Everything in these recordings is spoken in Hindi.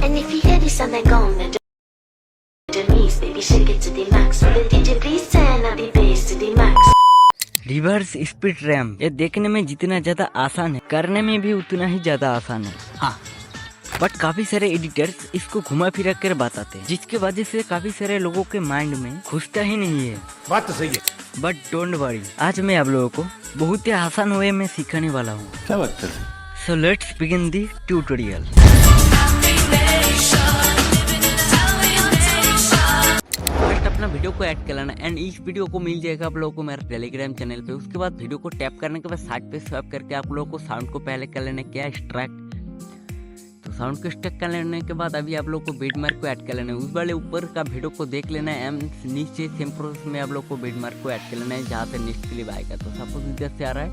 And if you hear this and then go on the knees, baby shake it to the max. With the DJ please turn up the bass to the max. Reverse speed ramp ये देखने में जितना ज्यादा आसान है करने में भी उतना ही ज्यादा आसान है। हाँ, बट काफी सारे एडिटर्स इसको घुमा फिरा कर बताते हैं, जिसके वजह से काफी सारे लोगों के माइंड में घुसता ही नहीं है। बात तो सही है, बट डोंट वरी, आज मैं आप लोगों को बहुत ही आसान वे में सिखाने वाला हूँ। क्या बात कर रहे हैं? So let's begin the tutorial. अपना वीडियो को ऐड कर लेना एंड इस वीडियो को मिल जाएगा आप लोगों को मेरा टेलीग्राम चैनल पे। उसके बाद वीडियो को टैप करने के बाद साइड पे स्वाइप करके आप लोगों को साउंड को पहले कर लेना क्या एक्सट्रैक्ट। तो साउंड को एक्सट्रैक्ट कर लेने के बाद अभी आप लोग को बीट मार्क को ऐड कर लेना है। उस वाले ऊपर का वीडियो को देख लेना है एंड नीचे सेम प्रोसेस में आप लोग को बीट मार्क को ऐड कर लेना है जहाँ से नेक्स्ट क्लिप आएगा। तो सपोज इधर से आ रहा है,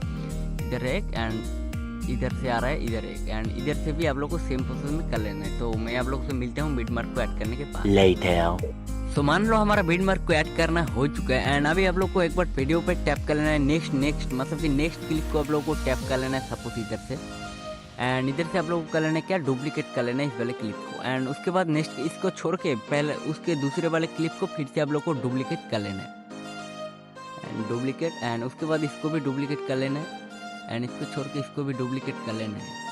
इधर एक एंड इधर से आ रहा है, इधर एक एंड इधर से भी आप लोग को सेम प्रोसेस में कर लेना है। तो मैं आप लोग से मिलता हूँ बीट मार्क को ऐड करने के बाद। तो मान लो हमारा बीट मार्क को ऐड करना हो चुका है एंड अभी आप लोग को एक बार वीडियो पे टैप कर लेना है। नेक्स्ट मतलब कि नेक्स्ट क्लिप को आप लोग को टैप कर लेना है सपोज इधर से एंड इधर से आप लोग को कर लेना है क्या डुप्लीकेट कर लेना है इस वाले क्लिप को एंड उसके बाद नेक्स्ट इसको छोड़ के पहले उसके दूसरे वाले क्लिप को फिर से आप लोग को डुप्लीकेट कर लेना है एंड डुप्लीकेट एंड उसके बाद इसको भी डुप्लीकेट कर लेना है एंड इसको छोड़ के इसको भी डुप्लीकेट कर लेना है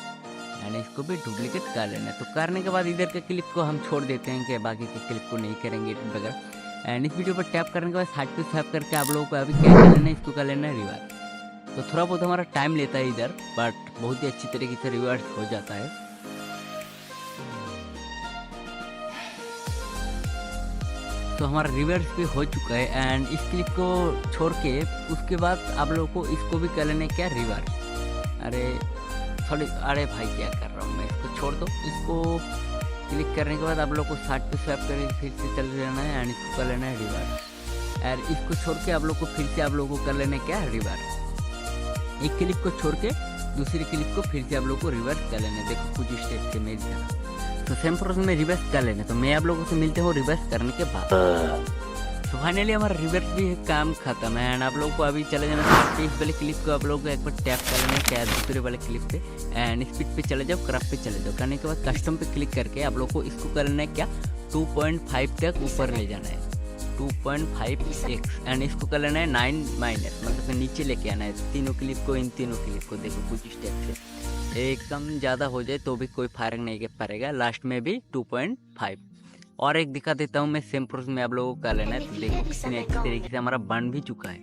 एंड इसको भी डुप्लीकेट कर लेना है। तो करने के बाद इधर के क्लिप को हम छोड़ देते हैं कि बाकी के क्लिप को नहीं करेंगे वगैरह एंड इस वीडियो पर टैप करने के बाद साइड पे स्वैप करके आप लोगों को अभी क्या कर लेना है, इसको कर लेना है रिवर्स। तो थोड़ा बहुत हमारा टाइम लेता है इधर बट बहुत ही अच्छी तरीके से रिवर्स हो जाता है। तो हमारा रिवर्स भी हो चुका है एंड इस क्लिप को छोड़ के उसके बाद आप लोगों को इसको भी कर लेना है क्या रिवर्स। अरे भाई क्या कर रहा हूँ मैं, इसको छोड़ दो। इसको क्लिक करने के बाद आप लोग को साइड पे स्वैप करके फिर से चल जाना है एंड इसको कर लेना है रिवर्स और इसको छोड़ के आप लोग को फिर से आप लोगों को कर लेना है क्या रिवर्स। एक क्लिप को छोड़ के दूसरी क्लिप को फिर से आप लोग को रिवर्स कर लेना है। देखो कुछ स्टेप से मेरी तरह तो सेम प्रोसेस में रिवर्स कर लेना। तो मैं आप लोगों से मिलते हूँ रिवर्स करने के बाद। तो फाइनली हमारा रिवर्स भी काम खत्म है एंड आप लोग को अभी चले जाना है इस वाले क्लिप को आप लोग को एक बार टैप कर लेना है क्या दूसरे वाले क्लिप पे एंड स्पीड पे चले जाओ, क्रॉप पे चले जाओ। करने के बाद कस्टम पे क्लिक करके आप लोग को इसको कर लेना है क्या 2.5 तक ऊपर ले जाना है 2.5x एंड इसको कर लेना है 9 माइनस मतलब नीचे लेके आना है तीनों क्लिप को। इन तीनों क्लिप को देखो कुछ स्टेप से एकदम ज़्यादा हो जाए तो भी कोई फर्क नहीं पड़ेगा। लास्ट में भी 2.5 और एक दिखा देता हूँ मैं सेम प्रोसेस में आप लोगों को कर लेना है। तो देखो कितने अच्छी तरीके से हमारा बन भी चुका है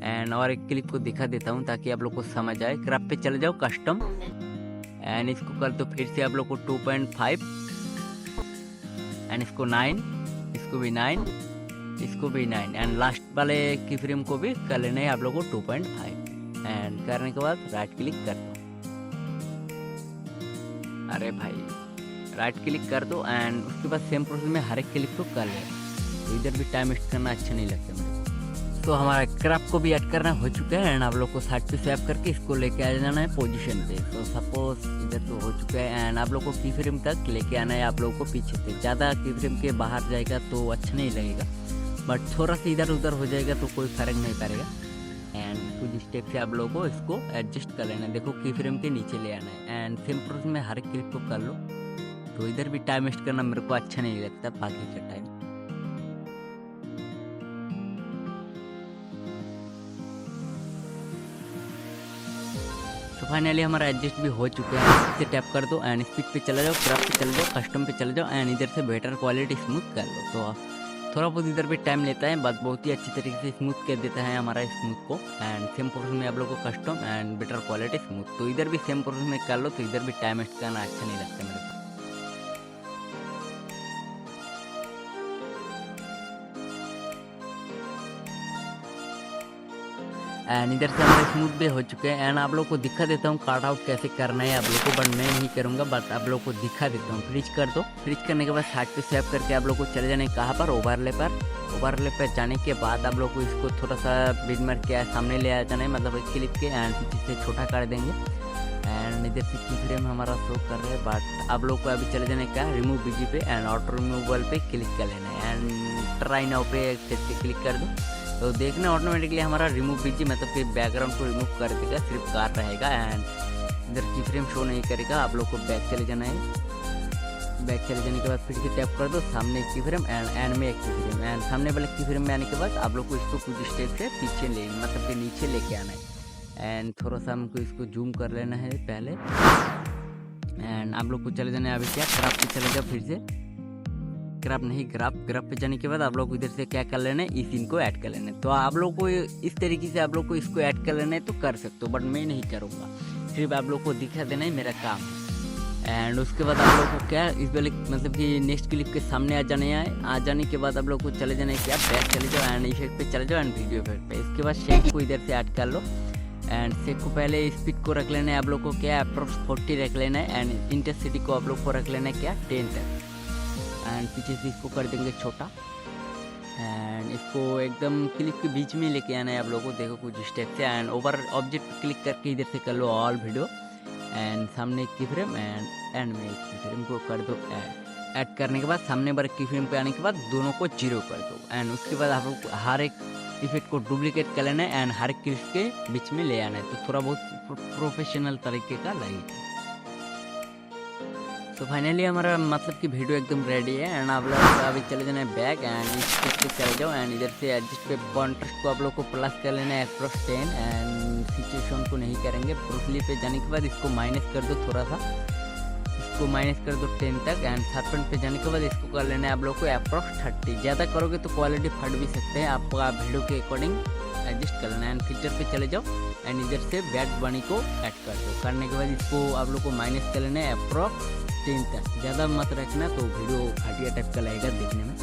एंड और एक क्लिप को दिखा देता हूँ ताकि आप लोग को समझ आए। क्रॉप पे चले जाओ कस्टम एंड इसको कर दो फिर से आप लोग को 2.5 एंड इसको 9, इसको भी 9, इसको भी 9 एंड लास्ट वाले की फ्रेम को भी कर लेना है आप लोग को 2.5 एंड करने के बाद राइट क्लिक कर दो। अरे भाई राइट क्लिक कर दो एंड उसके बाद सेम प्रोसेस में हर एक क्लिप को कर ले। तो इधर भी टाइम वेस्ट करना अच्छा नहीं लगता मुझे। तो हमारा क्रॉप को भी ऐड करना हो चुका है एंड आप लोग को साइड पे स्वैप करके इसको लेके आ जाना है पोजीशन पे। तो सपोज इधर तो हो चुका है एंड आप लोग को की फ्रेम तक लेके आना है आप लोगों को पीछे से। ज़्यादा की फ्रेम के बाहर जाएगा तो अच्छा नहीं लगेगा बट थोड़ा सा इधर उधर हो जाएगा तो कोई फर्क नहीं पड़ेगा एंड कुछ स्टेप से आप लोगों को इसको एडजस्ट कर लेना है। देखो की फ्रेम के नीचे ले आना है एंड सेम प्रोसेस में हर एक क्लिप को कर लो। तो इधर भी टाइम वेस्ट करना मेरे को अच्छा नहीं लगता बाकी का टाइम। तो फाइनली हमारा एडजस्ट भी हो चुका है। इससे टैप कर दो एंड स्पीड पे चले जाओ, क्रॉप पे चले जाओ, कस्टम पे चले जाओ एंड इधर से बेटर क्वालिटी स्मूथ कर लो। तो थोड़ा बहुत इधर भी टाइम लेता है बट बहुत ही अच्छी तरीके से स्मूथ कर देता है हमारा स्मूथ को एंड सेम प्रोसेस में आप लोग को custom and better quality smooth. तो इधर भी सेम प्रोसेस में कर लो। तो इधर भी टाइम वेस्ट करना अच्छा नहीं लगता मेरे को। एंड इधर से हमारे स्मूथ भी हो चुके हैं एंड आप लोग को दिखा देता हूँ कार्ड आउट कैसे करना है आप लोग को बट मैं नहीं करूँगा बट आप लोग को दिखा देता हूँ। फ्रीज कर दो। फ्रीज करने के बाद साइड पे स्वैप करके आप लोग को चले जाने कहाँ पर ओवरले पर जाने के बाद आप लोग को इसको थोड़ा सा बीट मार्क के सामने ले आ जाना है मतलब एक क्लिप के एंड पीछे से छोटा कर देंगे एंड इधर से की फ्रेम हमारा शो कर रहा है बट आप लोग को अभी चले जाने का रिमूव बीजी पे एंड ऑटो रिमूवल पे क्लिक कर लेना है एंड ट्राई नाउ पे क्लिक कर दो। तो देखना ऑटोमेटिकली हमारा रिमूव बीजी मतलब कि बैकग्राउंड को रिमूव कर देगा, सिर्फ कार रहेगा एंड इधर की फ्रेम शो नहीं करेगा। आप लोग को बैक चले जाना है बैक चले जाने के बाद फिर से टैप कर दो सामने एक की फ्रेम एंड में एक की फ्रेम एंड सामने वाले की फ्रेम में आने के बाद आप लोग को इसको कुछ स्टेप से पीछे ले मतलब कि नीचे लेके आना है एंड थोड़ा सा हमको इसको जूम कर लेना है पहले एंड आप लोग को चले जाना है अभी क्या ग्राफ पे चले जाओ फिर से ग्राफ पे जाने के बाद आप लोग इधर से क्या कर लेना है इस सीन को ऐड कर लेना है। तो आप लोग को इस तरीके से आप लोग को इसको ऐड कर लेना है तो कर सकते हो बट मैं नहीं करूँगा, सिर्फ आप लोग को दिखा देना है मेरा काम है। एंड उसके बाद आप लोग को क्या इस वाले मतलब कि नेक्स्ट क्लिप के सामने आ जाने के बाद आप लोग को चले जाना है क्या बैक चले जाओ एंड इफेक्ट पे चले जाओ एंड वीडियो इफेक्ट पे। इसके बाद शेक को इधर से ऐड कर लो एंड शेक को पहले स्पीड को रख लेना है आप लोग को क्या अप्रोक्स 40 रख लेना है एंड इंटेंसिटी को आप लोग को रख लेना है क्या 10 तक एंड पीछे से इसको कर देंगे छोटा एंड इसको एकदम क्लिप के बीच में लेके आना है आप लोगों को। देखो कुछ स्टेप से एंड ओवर ऑब्जेक्ट पर क्लिक करके इधर से कर लो ऑल वीडियो एंड सामने एक की फ्रेम एंड में एक की फ्रेम को कर दो ऐड करने के बाद सामने बार की फ्रेम पे आने के बाद दोनों को 0 कर दो एंड उसके बाद आप लोग हर एक इफेक्ट को डुप्लीकेट कर लेना है एंड हर एक क्लिप के बीच में ले आना है तो थोड़ा बहुत प्रोफेशनल तरीके का लगेगा। तो फाइनली हमारा मतलब कि वीडियो एकदम रेडी है एंड आप लोग अभी चले जाना है बैक एंड इस पे चले जाओ एंड इधर से एडजस्ट पे कॉन्ट्रास्ट को आप लोग को प्लस कर लेना है अप्रोक्स 10 एंड सिचुएशन को नहीं करेंगे। ब्रूसली पे जाने के बाद इसको माइनस कर दो थोड़ा सा, इसको माइनस कर दो 10 तक एंड शार्पन पे जाने के बाद इसको कर लेना है आप लोग को अप्रोक्स 30। ज़्यादा करोगे तो क्वालिटी फट भी सकते हैं, आपको आप वीडियो के अकॉर्डिंग एडजस्ट कर लेना है एंड फिल्टर पे चले जाओ एंड इधर से बैड बनी को ऐड कर दो। करने के बाद इसको आप लोग को माइनस कर लेना है अप्रोक्स 10 तक, ज़्यादा मत रखना तो वीडियो घटिया टाइप का लगेगा देखने में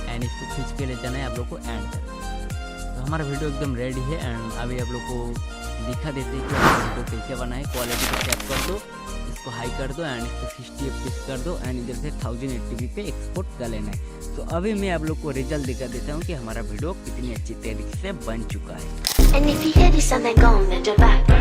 एंड इसको खींच के ले जाना है आप लोग को एंड तक। तो हमारा वीडियो एकदम रेडी है एंड अभी आप लोग को दिखा देते हैं कि आप वीडियो कैसे बनाए। क्वालिटी को टैप कर दो, इसको हाई कर दो एंड इसको 60 FPS कर दो एंड इधर से 1080p पे एक्सपोर्ट कर लेना है। तो अभी मैं आप लोग को रिजल्ट दिखा देता हूँ कि हमारा वीडियो कितनी अच्छी तरीके से बन चुका है। And if you hear this and they're gone, then the back